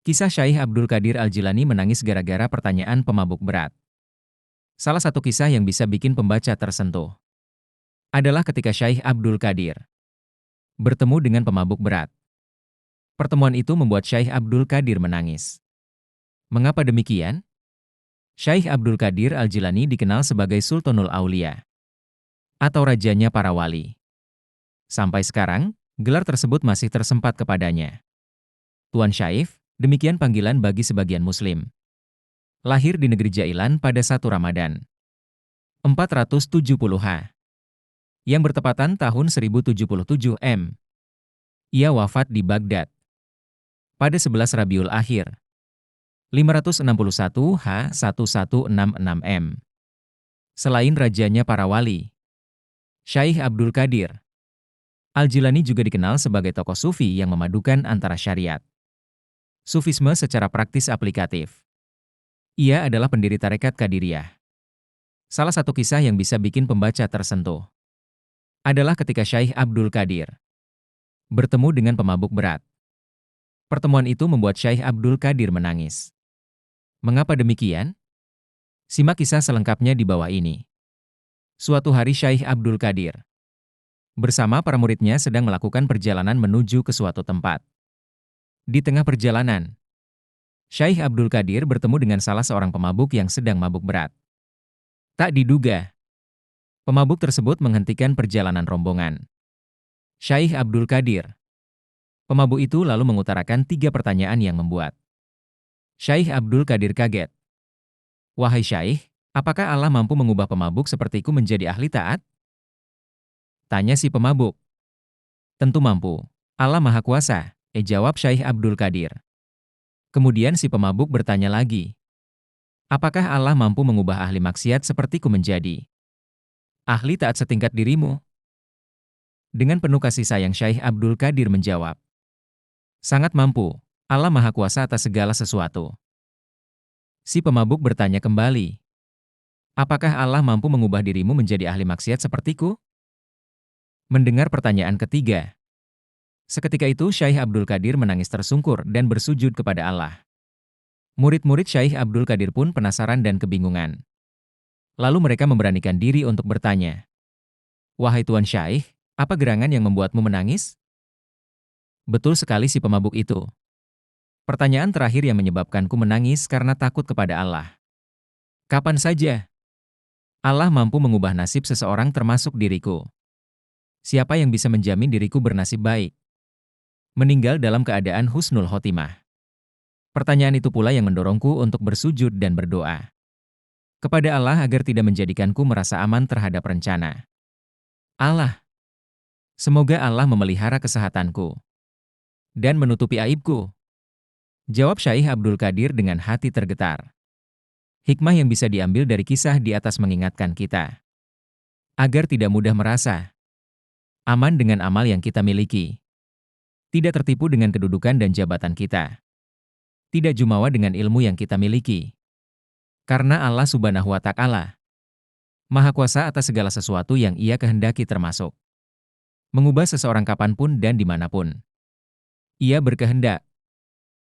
Kisah Syaikh Abdul Qadir Al-Jilani menangis gara-gara pertanyaan pemabuk berat. Salah satu kisah yang bisa bikin pembaca tersentuh adalah ketika Syaikh Abdul Qadir bertemu dengan pemabuk berat. Pertemuan itu membuat Syaikh Abdul Qadir menangis. Mengapa demikian? Syaikh Abdul Qadir Al-Jilani dikenal sebagai Sultanul Aulia atau rajanya para wali. Sampai sekarang, gelar tersebut masih tersempat kepadanya. Tuan Syaikh, demikian panggilan bagi sebagian Muslim. Lahir di negeri Jailan pada 1 Ramadan 470 yang bertepatan tahun 1077 M. Ia wafat di Baghdad pada 11 Rabiul Akhir 561 1166 M. Selain rajanya para wali, Syaikh Abdul Qadir Al-Jilani juga dikenal sebagai tokoh sufi yang memadukan antara syariat, sufisme secara praktis aplikatif. Ia adalah pendiri tarekat Qadiriyah. Salah satu kisah yang bisa bikin pembaca tersentuh adalah ketika Syaikh Abdul Qadir bertemu dengan pemabuk berat. Pertemuan itu membuat Syaikh Abdul Qadir menangis. Mengapa demikian? Simak kisah selengkapnya di bawah ini. Suatu hari Syaikh Abdul Qadir bersama para muridnya sedang melakukan perjalanan menuju ke suatu tempat. Di tengah perjalanan, Syaikh Abdul Qadir bertemu dengan salah seorang pemabuk yang sedang mabuk berat. Tak diduga, pemabuk tersebut menghentikan perjalanan rombongan Syaikh Abdul Qadir. Pemabuk itu lalu mengutarakan 3 pertanyaan yang membuat Syaikh Abdul Qadir kaget. Wahai Syaikh, apakah Allah mampu mengubah pemabuk sepertiku menjadi ahli taat? Tanya si pemabuk. Tentu mampu. Allah Maha Kuasa, jawab Syaikh Abdul Qadir. Kemudian si pemabuk bertanya lagi. Apakah Allah mampu mengubah ahli maksiat sepertiku menjadi ahli taat setingkat dirimu? Dengan penuh kasih sayang Syaikh Abdul Qadir menjawab. Sangat mampu, Allah Maha Kuasa atas segala sesuatu. Si pemabuk bertanya kembali. Apakah Allah mampu mengubah dirimu menjadi ahli maksiat sepertiku? Mendengar pertanyaan ketiga, seketika itu Syaikh Abdul Qadir menangis tersungkur dan bersujud kepada Allah. Murid-murid Syaikh Abdul Qadir pun penasaran dan kebingungan. Lalu mereka memberanikan diri untuk bertanya. Wahai Tuan Syaikh, apa gerangan yang membuatmu menangis? Betul sekali si pemabuk itu. Pertanyaan terakhir yang menyebabkanku menangis karena takut kepada Allah. Kapan saja Allah mampu mengubah nasib seseorang termasuk diriku? Siapa yang bisa menjamin diriku bernasib baik? Meninggal dalam keadaan husnul khotimah. Pertanyaan itu pula yang mendorongku untuk bersujud dan berdoa kepada Allah agar tidak menjadikanku merasa aman terhadap rencana Allah. Semoga Allah memelihara kesehatanku dan menutupi aibku. Jawab Syaikh Abdul Qadir dengan hati tergetar. Hikmah yang bisa diambil dari kisah di atas mengingatkan kita agar tidak mudah merasa aman dengan amal yang kita miliki. Tidak tertipu dengan kedudukan dan jabatan kita. Tidak jumawa dengan ilmu yang kita miliki. Karena Allah Subhanahu wa Ta'ala Maha Kuasa atas segala sesuatu yang Ia kehendaki termasuk mengubah seseorang kapanpun dan dimanapun Ia berkehendak.